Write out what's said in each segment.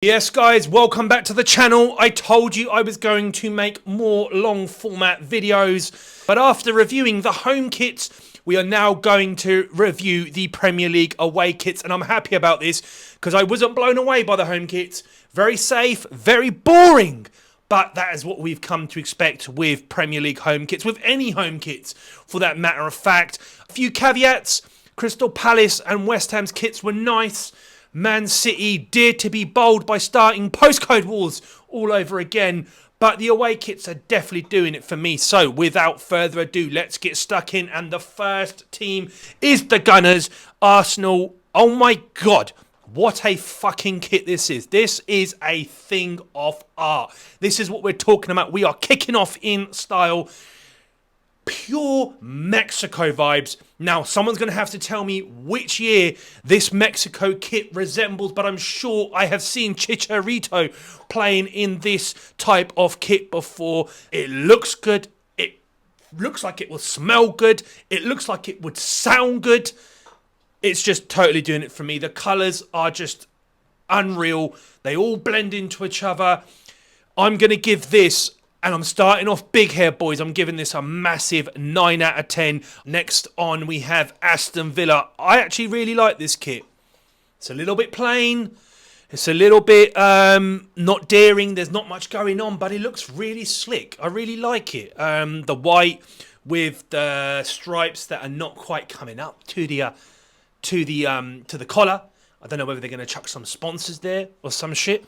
Yes guys, welcome back to the channel. I told you I was going to make more long format videos, but after reviewing the home kits, we are now going to review the Premier League away kits, and I'm happy about this because I wasn't blown away by the home kits. Very safe, very boring, but that is what we've come to expect with Premier League home kits, with any home kits for that matter of fact. A few caveats: Crystal Palace and West Ham's kits were nice. Man City dared to be bold by starting postcode wars all over again, but the away kits are definitely doing it for me. So without further ado, let's get stuck in, and the first team is the Gunners, Arsenal. Oh my god, what a fucking kit this is. This is a thing of art. This is what we're talking about. We are kicking off in style. Pure Mexico vibes. Now, someone's going to have to tell me which year this Mexico kit resembles, but I'm sure I have seen Chicharito playing in this type of kit before. It looks good. It looks like it will smell good. It looks like it would sound good. It's just totally doing it for me. The colours are just unreal. They all blend into each other. I'm going to give this, and I'm starting off big here, boys. I'm giving this a massive 9 out of 10. Next on, we have Aston Villa. I actually really like this kit. It's a little bit plain. It's a little bit not daring. There's not much going on, but it looks really slick. I really like it. The white with the stripes that are not quite coming up to the collar. I don't know whether they're going to chuck some sponsors there or some shit.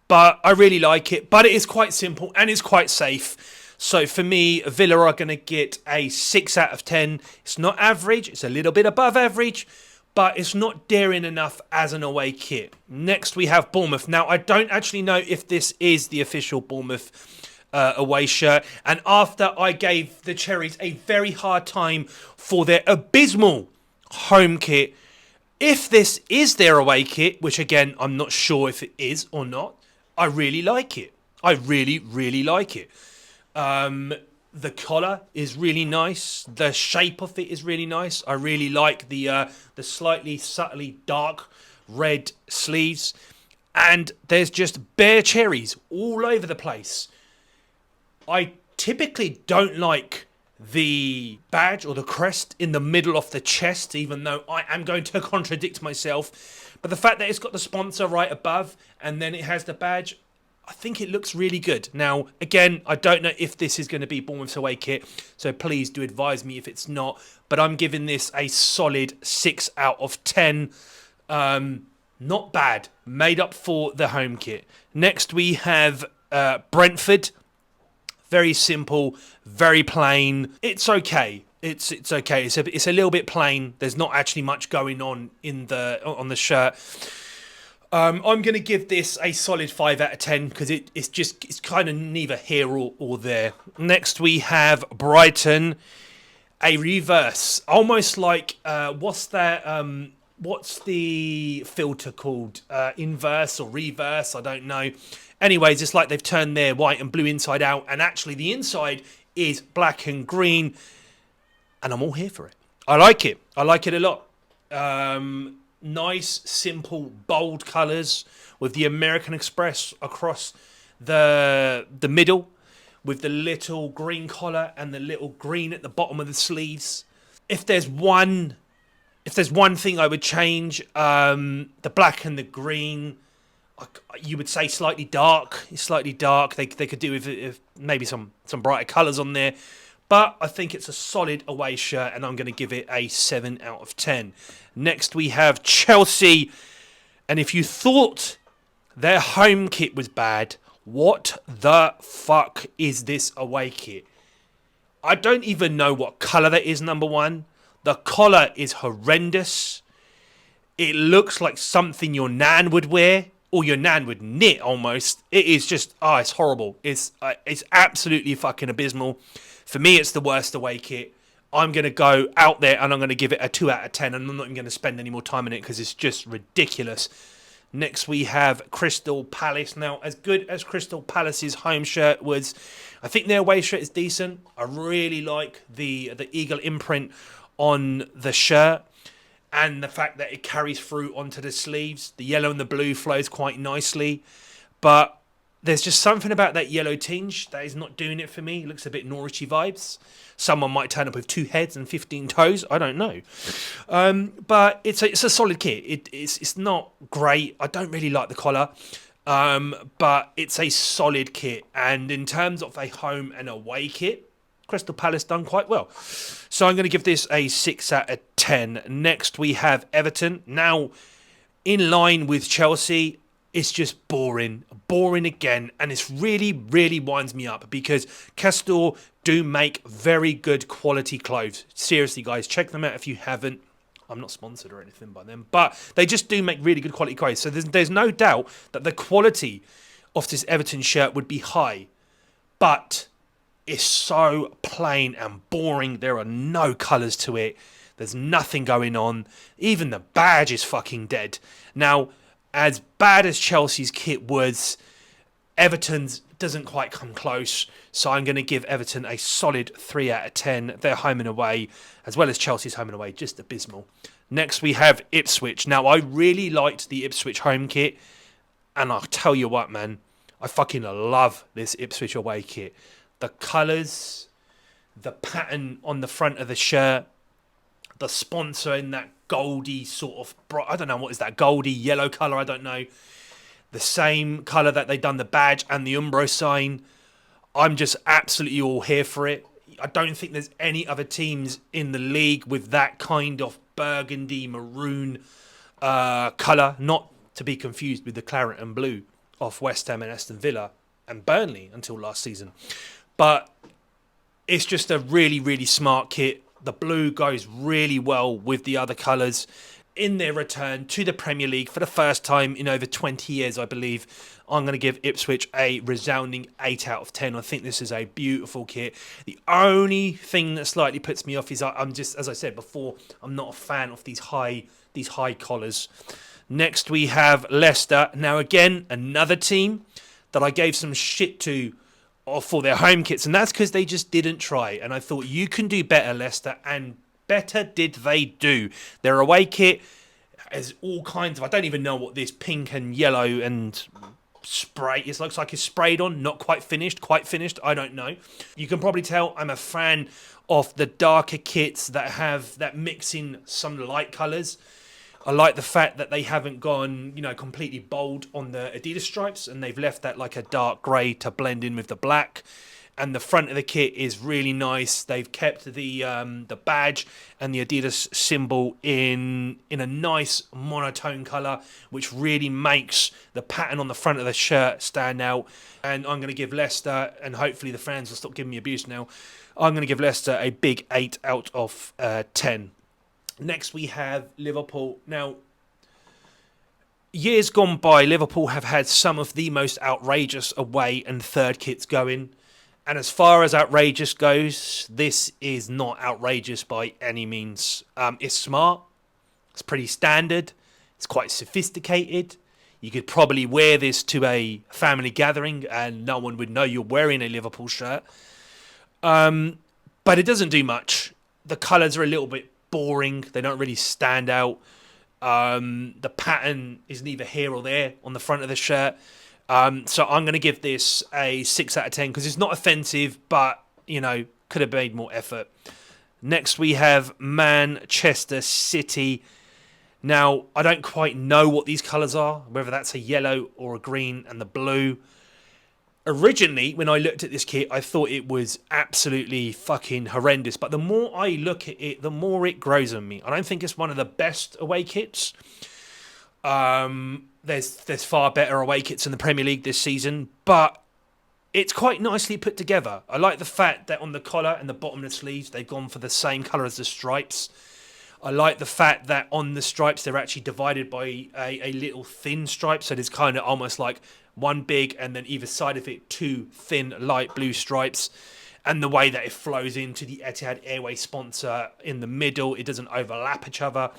But I really like it. But it is quite simple and it's quite safe. So for me, Villa are going to get a 6 out of 10. It's not average. It's a little bit above average. But it's not daring enough as an away kit. Next, we have Bournemouth. Now, I don't actually know if this is the official Bournemouth away shirt. And after I gave the Cherries a very hard time for their abysmal home kit, if this is their away kit, which again, I'm not sure if it is or not, I really like it. I really, really like it. The collar is really nice. The shape of it is really nice. I really like the slightly subtly dark red sleeves. And there's just bare cherries all over the place. I typically don't like the badge or the crest in the middle of the chest, even though I am going to contradict myself. But the fact that it's got the sponsor right above and then it has the badge, I think it looks really good. Now, again, I don't know if this is going to be Bournemouth's away kit, so please do advise me if it's not. But I'm giving this a solid 6 out of 10. Not bad. Made up for the home kit. Next, we have Brentford. Very simple, very plain. It's okay. It's okay. It's a little bit plain. There's not actually much going on on the shirt. I'm going to give this a solid 5 out of 10 because it's kind of neither here or there. Next we have Brighton, a reverse, almost like what's that? What's the filter called? Inverse or reverse? I don't know. Anyways, it's like they've turned their white and blue inside out, and actually the inside is black and green. And I'm all here for it. I like it. I like it a lot. Nice, simple, bold colours with the American Express across the middle, with the little green collar and the little green at the bottom of the sleeves. If there's one thing I would change, the black and the green, you would say slightly dark. It's slightly dark. They could do with maybe some brighter colours on there. But I think it's a solid away shirt, and I'm going to give it a 7 out of 10. Next, we have Chelsea. And if you thought their home kit was bad, what the fuck is this away kit? I don't even know what colour that is, number one. The collar is horrendous. It looks like something your nan would wear, or your nan would knit almost. It is just, it's horrible. It's absolutely fucking abysmal. For me, it's the worst away kit. I'm going to go out there and I'm going to give it a 2 out of 10. And I'm not even going to spend any more time on it because it's just ridiculous. Next, we have Crystal Palace. Now, as good as Crystal Palace's home shirt was, I think their away shirt is decent. I really like the eagle imprint on the shirt. and the fact that it carries through onto the sleeves. The yellow and the blue flows quite nicely, but there's just something about that yellow tinge that is not doing it for me. It looks a bit Norwichy vibes. Someone might turn up with 2 heads and 15 toes. I don't know. But it's a solid kit. It's not great. I don't really like the collar. But it's a solid kit. And in terms of a home and away kit, Crystal Palace done quite well. So I'm going to give this a 6 out of 10. Next we have Everton. Now, in line with Chelsea, it's just boring again, and it's really winds me up because Castore do make very good quality clothes. Seriously, guys, check them out if you haven't. I'm not sponsored or anything by them, but they just do make really good quality clothes. So there's no doubt that the quality of this Everton shirt would be high, but it's so plain and boring. There are no colours to it. There's nothing going on. Even the badge is fucking dead. Now, as bad as Chelsea's kit was, Everton's doesn't quite come close. So I'm going to give Everton a solid 3 out of 10. Their home and away, as well as Chelsea's home and away, just abysmal. Next we have Ipswich. Now, I really liked the Ipswich home kit. And I'll tell you what, man. I fucking love this Ipswich away kit. The colours, the pattern on the front of the shirt, the sponsor in that goldy sort of, I don't know, what is that, goldy yellow colour, I don't know. The same colour that they done the badge and the Umbro sign. I'm just absolutely all here for it. I don't think there's any other teams in the league with that kind of burgundy maroon colour, not to be confused with the claret and blue of West Ham and Aston Villa and Burnley until last season. But it's just a really smart kit. The blue goes really well with the other colours. In their return to the Premier League for the first time in over 20 years, I believe, I'm going to give Ipswich a resounding 8 out of 10. I think this is a beautiful kit. The only thing that slightly puts me off is I'm just, as I said before, I'm not a fan of these high collars. Next we have Leicester. Now again, another team that I gave some shit to for their home kits, and that's because they just didn't try. And I thought, you can do better, Leicester, and better did they do. Their away kit has all kinds of, I don't even know what this pink and yellow and spray, it looks like it's sprayed on, not quite finished, I don't know. You can probably tell I'm a fan of the darker kits that mix in some light colours. I like the fact that they haven't gone, completely bold on the Adidas stripes, and they've left that like a dark grey to blend in with the black. And the front of the kit is really nice. They've kept the badge and the Adidas symbol in a nice monotone colour, which really makes the pattern on the front of the shirt stand out. And I'm going to give Leicester, and hopefully the fans will stop giving me abuse now, I'm going to give Leicester a big 8 out of 10. Next we have Liverpool. Now, years gone by, Liverpool have had some of the most outrageous away and third kits going. And as far as outrageous goes, this is not outrageous by any means. It's smart. It's pretty standard. It's quite sophisticated. You could probably wear this to a family gathering and no one would know you're wearing a Liverpool shirt. But it doesn't do much. The colours are a little bit boring. They don't really stand out. The pattern is neither here or there on the front of the shirt. So I'm going to give this a 6 out of 10 because it's not offensive, but, could have made more effort. Next we have Manchester City. Now, I don't quite know what these colours are, whether that's a yellow or a green and the blue. Originally, when I looked at this kit, I thought it was absolutely fucking horrendous. But the more I look at it, the more it grows on me. I don't think it's one of the best away kits. There's far better away kits in the Premier League this season, but it's quite nicely put together. I like the fact that on the collar and the bottom of the sleeves, they've gone for the same colour as the stripes. I like the fact that on the stripes, they're actually divided by a little thin stripe, so there's kind of almost like one big and then either side of it, 2 thin light blue stripes. And the way that it flows into the Etihad Airways sponsor in the middle, it doesn't overlap each other.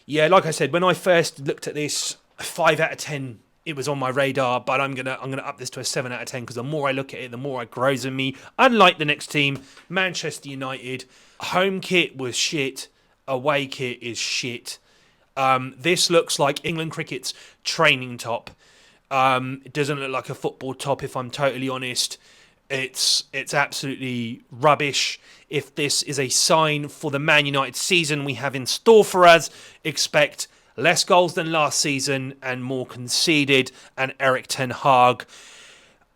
Yeah, like I said, when I first looked at this, 5 out of 10, it was on my radar, but I'm gonna up this to a 7 out of 10 because the more I look at it, the more it grows on me. Unlike the next team, Manchester United, home kit was shit, away kit is shit. This looks like England cricket's training top. It doesn't look like a football top, if I'm totally honest. It's absolutely rubbish. If this is a sign for the Man United season we have in store for us, expect less goals than last season and more conceded, and Eric Ten Hag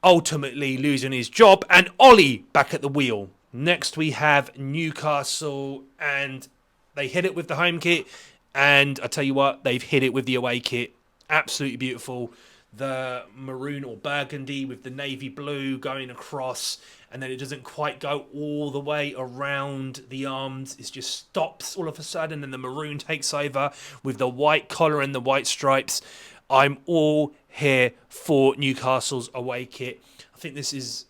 ultimately losing his job, and Ollie back at the wheel. Next we have Newcastle, and they hit it with the home kit, and I tell you what, they've hit it with the away kit. Absolutely beautiful. The maroon or burgundy with the navy blue going across, and then it doesn't quite go all the way around the arms. It just stops all of a sudden, and the maroon takes over with the white collar and the white stripes. I'm all here for Newcastle's away kit. I think this is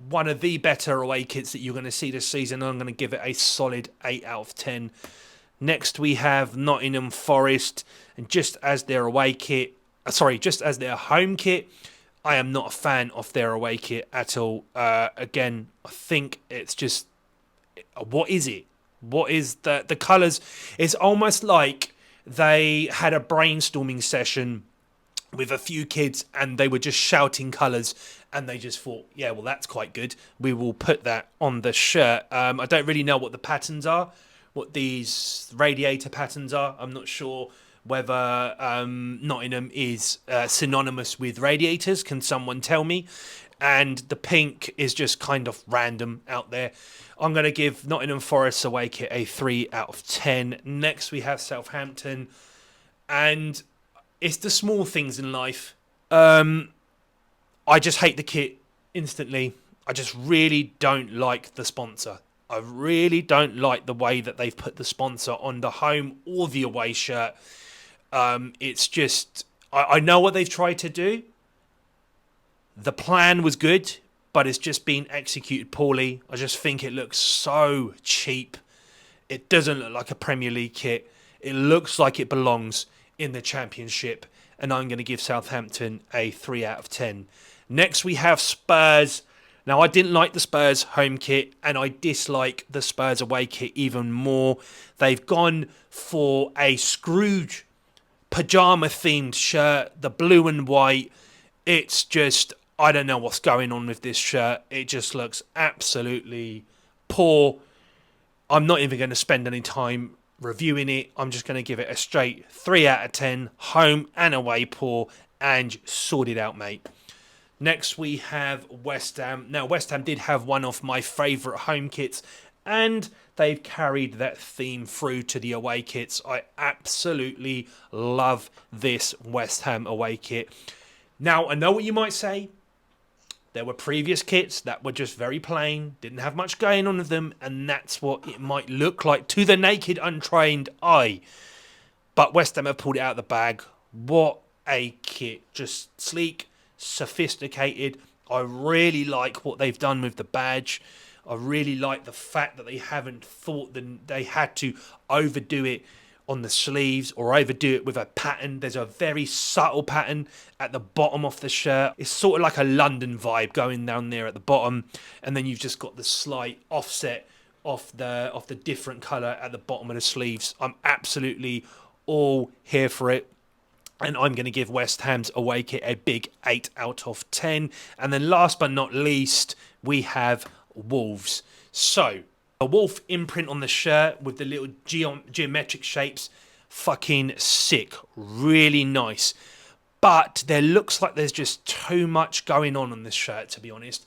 one of the better away kits that you're going to see this season. I'm going to give it a solid 8 out of 10. Next we have Nottingham Forest, and just as their away kit, just as their home kit, I am not a fan of their away kit at all. Again, I think it's just, what is it? What is the colours? It's almost like they had a brainstorming session with a few kids and they were just shouting colours, and they just thought, yeah, well, that's quite good. We will put that on the shirt. I don't really know what the patterns are, what these radiator patterns are. I'm not sure whether Nottingham is synonymous with radiators. Can someone tell me? And the pink is just kind of random out there. I'm going to give Nottingham Forest away kit a 3 out of 10. Next we have Southampton, and it's the small things in life. I just hate the kit instantly. I just really don't like the sponsor. I really don't like the way that they've put the sponsor on the home or the away shirt. It's just, I know what they've tried to do. The plan was good, but it's just been executed poorly. I just think it looks so cheap. It doesn't look like a Premier League kit. It looks like it belongs in the Championship, and I'm going to give Southampton a 3 out of 10. Next we have Spurs. Now, I didn't like the Spurs home kit, and I dislike the Spurs away kit even more. They've gone for a Scrooge pajama-themed shirt, the blue and white. It's just, I don't know what's going on with this shirt. It just looks absolutely poor. I'm not even going to spend any time reviewing it. I'm just going to give it a straight 3 out of 10, home and away poor, and sort it out, mate. Next we have West Ham. Now, West Ham did have one of my favourite home kits, and they've carried that theme through to the away kits. I absolutely love this West Ham away kit. Now, I know what you might say. There were previous kits that were just very plain, didn't have much going on with them, and that's what it might look like to the naked, untrained eye. But West Ham have pulled it out of the bag. What a kit. Just sleek, sophisticated. I really like what they've done with the badge. I really like the fact that they haven't thought that they had to overdo it on the sleeves or overdo it with a pattern. There's a very subtle pattern at the bottom of the shirt. It's sort of like a London vibe going down there at the bottom, and then you've just got the slight offset of the different colour at the bottom of the sleeves. I'm absolutely all here for it. And I'm going to give West Ham's away kit a big 8 out of 10. And then last but not least, we have Wolves. So, a wolf imprint on the shirt with the little geometric shapes. Fucking sick. Really nice. But there looks like there's just too much going on this shirt, to be honest.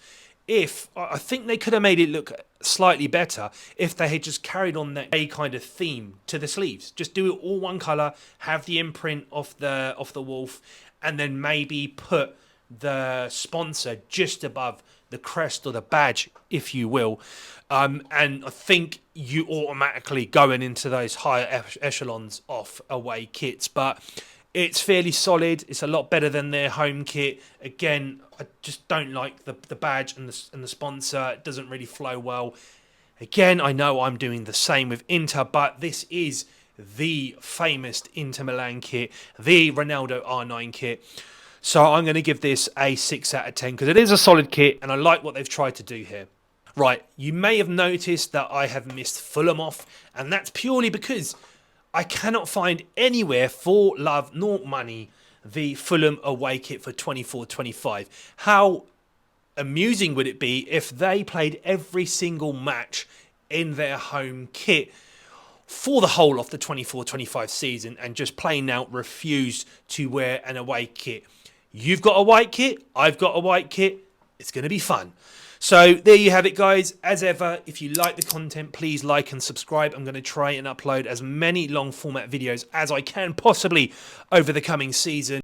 I think they could have made it look slightly better if they had just carried on that A kind of theme to the sleeves. Just do it all one colour, have the imprint of the wolf, and then maybe put the sponsor just above the crest or the badge, if you will. And I think you automatically going into those higher echelons of away kits. But it's fairly solid. It's a lot better than their home kit. Again, I just don't like the badge and the sponsor. It doesn't really flow well. Again, I know I'm doing the same with Inter, but this is the famous Inter Milan kit, the Ronaldo R9 kit. So I'm going to give this a 6 out of 10 because it is a solid kit and I like what they've tried to do here. Right, you may have noticed that I have missed Fulham off, and that's purely because I cannot find anywhere for love nor money the Fulham away kit for 24-25. How amusing would it be if they played every single match in their home kit for the whole of the 24-25 season and just plain out refused to wear an away kit? You've got a white kit, I've got a white kit. It's going to be fun. So there you have it, guys. As ever, if you like the content, please like and subscribe. I'm going to try and upload as many long format videos as I can possibly over the coming season.